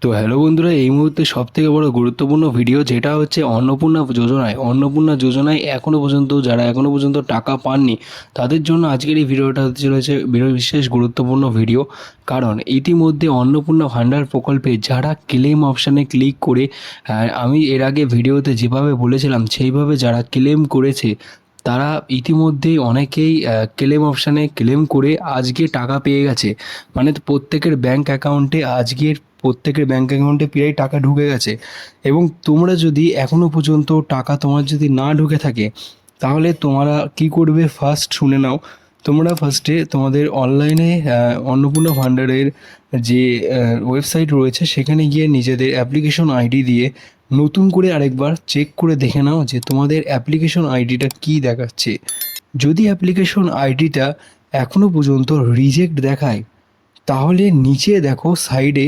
তো হ্যালো বন্ধুরা, এই মুহূর্তে সবথেকে বড় গুরুত্বপূর্ণ ভিডিও যেটা হচ্ছে অন্নপূর্ণা যোজনায় এখনও পর্যন্ত যারা এখনও পর্যন্ত টাকা পাননি তাদের জন্য আজকের এই ভিডিওটা হতে চলেছে বিশেষ গুরুত্বপূর্ণ ভিডিও। কারণ ইতিমধ্যে অন্নপূর্ণা ভাণ্ডার প্রকল্পে যারা ক্লেম অপশানে ক্লিক করে আমি এর আগে ভিডিওতে যেভাবে বলেছিলাম সেইভাবে যারা ক্লেম করেছে তারা ইতিমধ্যেই অনেকেই ক্লেম অপশানে ক্লেম করে আজকে টাকা পেয়ে গেছে। মানে প্রত্যেকের ব্যাংক অ্যাকাউন্টে প্রায় টাকা ঢুকে গেছে। এবং তোমরা যদি এখনও পর্যন্ত টাকা তোমার যদি না ঢুকে থাকে তাহলে তোমরা কি করবে ফার্স্ট শুনে নাও। তোমরা ফার্স্টে তোমাদের অনলাইনে অন্নপূর্ণা ভাণ্ডারের যে ওয়েবসাইট রয়েছে সেখানে গিয়ে নিজেদের অ্যাপ্লিকেশন আইডি দিয়ে নতুন করে আরেকবার চেক করে দেখে নাও যে তোমাদের অ্যাপ্লিকেশন আইডিটা কী দেখাচ্ছে। যদি অ্যাপ্লিকেশন আইডিটা এখনও পর্যন্ত রিজেক্ট দেখায় তাহলে নিচে দেখো সাইডে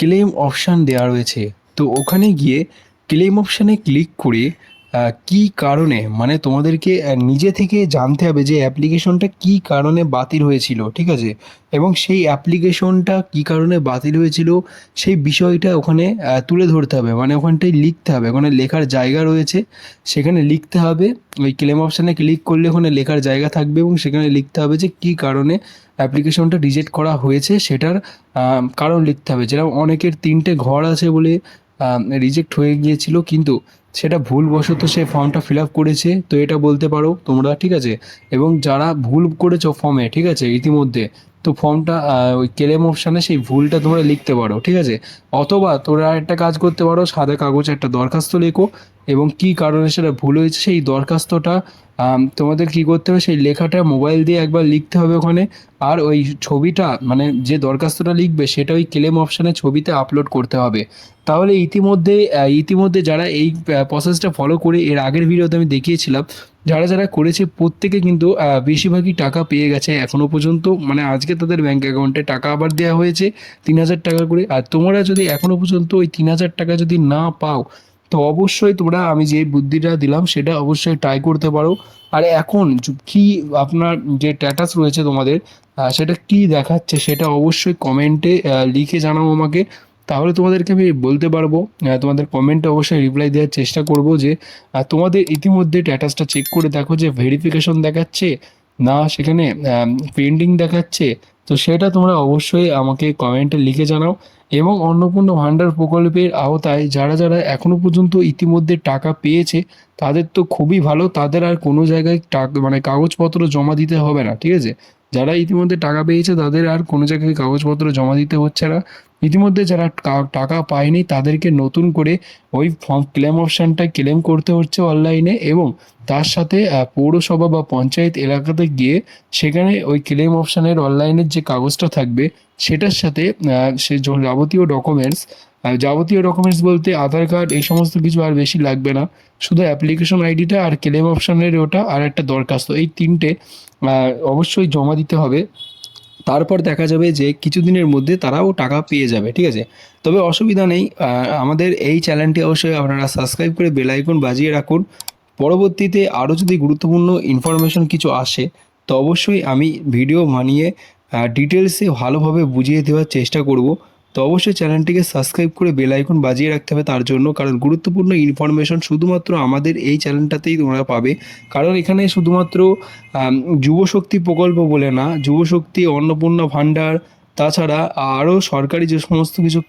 ক্লেম অপশান দেওয়া রয়েছে। তো ওখানে গিয়ে ক্লেম অপশানে ক্লিক করে কী কারণে, মানে তোমাদেরকে নিজে থেকে জানতে হবে যে অ্যাপ্লিকেশনটা কী কারণে বাতিল হয়েছিল, ঠিক আছে? এবং সেই অ্যাপ্লিকেশনটা কী কারণে বাতিল হয়েছিল সেই বিষয়টা ওখানে তুলে ধরতে হবে, মানে ওখানটায় লিখতে হবে। ওখানে লেখার জায়গা রয়েছে, সেখানে লিখতে হবে। ওই ক্লেম অপশানে ক্লিক করলে ওখানে লেখার জায়গা থাকবে এবং সেখানে লিখতে হবে যে কী কারণে অ্যাপ্লিকেশনটা রিজেক্ট করা হয়েছে সেটার কারণ লিখতে হবে। যেরকম অনেকের 3টে ঘর আছে বলে রিজেক্ট হয়ে গিয়েছিল, কিন্তু সেটা ভুলবশত সে ফর্মটা ফিল আপ করেছে, তো এটা বলতে পারো তোমরা, ঠিক আছে? এবং যারা ভুল করেছো ফর্মে, ঠিক আছে, ইতিমধ্যে, তো ফর্মটা ওই ক্লেম অপশানে সেই ভুলটা তোমরা লিখতে পারো, ঠিক আছে? অথবা তোমরা একটা কাজ করতে পারো, সাদা কাগজে একটা দরখাস্ত লেখো এবং কী কারণে সেটা ভুল হয়েছে সেই দরখাস্তটা তোমাদের কী করতে হবে, সেই লেখাটা মোবাইল দিয়ে একবার লিখতে হবে ওখানে। আর ওই ছবিটা, মানে যে দরখাস্তটা লিখবে সেটা ওই ক্লেম অপশানে ছবিতে আপলোড করতে হবে। তাহলে ইতিমধ্যে যারা এই প্রসেসটা ফলো করে এর আগের ভিডিওতে আমি দেখিয়েছিলাম, যারা করেছে প্রত্যেকে কিন্তু বেশিরভাগই টাকা পেয়ে গেছে এখনও পর্যন্ত। মানে আজকে তাদের ব্যাঙ্ক অ্যাকাউন্টে টাকা আবার দেওয়া হয়েছে 3,000 টাকা করে। আর তোমরা যদি এখনও পর্যন্ত ওই 3,000 টাকা যদি না পাও তো অবশ্যই তোমরা আমি যে বুদ্ধিটা দিলাম সেটা অবশ্যই ট্রাই করতে পারো। আর এখন কি আপনার যে স্ট্যাটাস রয়েছে তোমাদের, সেটা কি দেখাচ্ছে সেটা অবশ্যই কমেন্টে লিখে জানাও আমাকে। তাহলে তোমাদেরকে আমি বলতে পারবো, তোমাদের কমেন্টে অবশ্যই রিপ্লাই দেওয়ার চেষ্টা করব যে তোমাদের ইতিমধ্যে স্ট্যাটাসটা চেক করে দেখো যে ভেরিফিকেশন দেখাচ্ছে না সেখানে পেন্ডিং দেখাচ্ছে। তো সেটা তোমরা অবশ্যই আমাকে কমেন্টে লিখে জানাও। এবং অন্নপূর্ণা ভাণ্ডার প্রকল্পের আওতায় যারা এখনও পর্যন্ত ইতিমধ্যে টাকা পেয়েছে তাদের তো খুবই ভালো, তাদের আর কোনো জায়গায় টাকা মানে কাগজপত্র জমা দিতে হবে না, ঠিক আছে? যারা ইতিমধ্যে টাকা পেয়েছে তাদের আর কোনো জায়গায় কাগজপত্র জমা দিতে হচ্ছে না। ইতিমধ্যে যারা টাকা পায়নি তাদেরকে নতুন করে ওই ফর্ম ক্লেম অপশানটা ক্লেম করতে হচ্ছে অনলাইনে, এবং তার সাথে পৌরসভা বা পঞ্চায়েত এলাকাতে গিয়ে সেখানে ওই ক্লেম অপশানের অনলাইনের যে কাগজটা থাকবে সেটার সাথে সে যাবতীয় ডকুমেন্টস বলতে আধার কার্ড এই সমস্ত কিছু আর বেশি লাগবে না। শুধু অ্যাপ্লিকেশন আইডিটা আর ক্লেম অপশানের ওটা আর একটা দরখাস্ত, এই 3টে অবশ্যই জমা দিতে হবে। তারপর দেখা যাবে যে কিছুদিনের মধ্যে তারাও টাকা পেয়ে যাবে, ঠিক আছে? তবে অসুবিধা নেই, আমাদের এই চ্যানেলটি অবশ্যই আপনারা সাবস্ক্রাইব করে বেল আইকন বাজিয়ে রাখুন। পরবর্তীতে আরও যদি গুরুত্বপূর্ণ ইনফরমেশন কিছু আসে তো অবশ্যই আমি ভিডিও বানিয়ে ডিটেলসে ভালোভাবে বুঝিয়ে দেওয়ার চেষ্টা করব। তো অবশ্যই চ্যানেলটিকে সাবস্ক্রাইব করে বেল আইকন বাজিয়ে রাখতে হবে তার জন্য, কারণ গুরুত্বপূর্ণ ইনফরমেশন শুধুমাত্র আমাদের এই চ্যানেলটাতেই তোমরা পাবে। কারণ এখানে শুধুমাত্র যুবশক্তি প্রকল্প বলে না, যুবশক্তি, অন্নপূর্ণা ভাণ্ডার, তাছাড়া আরও সরকারি যে সমস্ত কিছু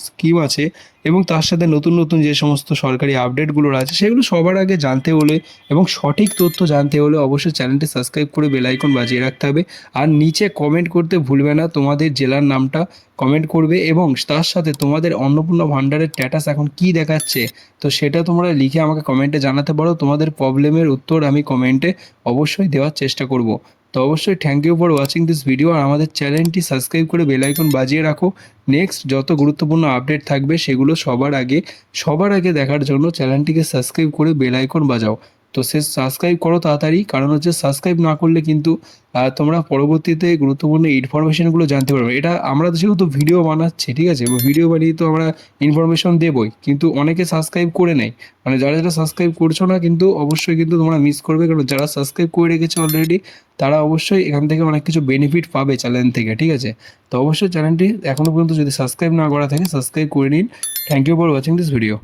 স্কিম আছে এবং তার সাথে নতুন নতুন যে সমস্ত সরকারি আপডেটগুলো আছে সেগুলো সবার আগে জানতে হলে এবং সঠিক তথ্য জানতে হলে অবশ্যই চ্যানেলটি সাবস্ক্রাইব করে বেল আইকন বাজিয়ে রাখতে হবে। আর নিচে কমেন্ট করতে ভুলবে না, তোমাদের জেলার নামটা কমেন্ট করবে এবং তার সাথে তোমাদের অন্নপূর্ণা ভাণ্ডারের স্ট্যাটাস এখন কি দেখাচ্ছে তো সেটা তোমরা লিখে আমাকে কমেন্টে জানাতে পারো। তোমাদের প্রবলেমের উত্তর আমি কমেন্টে অবশ্যই দেওয়ার চেষ্টা করব। তো অবশ্যই thank you for watching this video. আর আমাদের চ্যানেলটি সাবস্ক্রাইব করে বেল আইকন বাজিয়ে রাখো। নেক্সট যত গুরুত্বপূর্ণ আপডেট থাকবে সেগুলো সবার আগে দেখার জন্য চ্যানেলটিকে সাবস্ক্রাইব করে বেল আইকন বাজাও। তো সে সাবস্ক্রাইব করো তাড়াতাড়ি, কারণ হচ্ছে সাবস্ক্রাইব না করলে কিন্তু তোমরা পরবর্তীতে গুরুত্বপূর্ণ ইনফরমেশনগুলো জানতে পারবে। এটা আমরা তো যেহেতু ভিডিও বানাচ্ছি, ঠিক আছে, ভিডিও বানিয়ে তো আমরা ইনফরমেশন দেবই, কিন্তু অনেকে সাবস্ক্রাইব করে নেয়। মানে যারা যারা সাবস্ক্রাইব করছো না কিন্তু অবশ্যই কিন্তু তোমরা মিস করবে, কারণ যারা সাবস্ক্রাইব করে রেখেছে অলরেডি তারা অবশ্যই এখান থেকে অনেক কিছু বেনিফিট পাবে চ্যানেল থেকে, ঠিক আছে। তো অবশ্যই চ্যানেলটি এখনও পর্যন্ত যদি সাবস্ক্রাইব না করা থাকে সাবস্ক্রাইব করে নিন। Thank you for watching this video.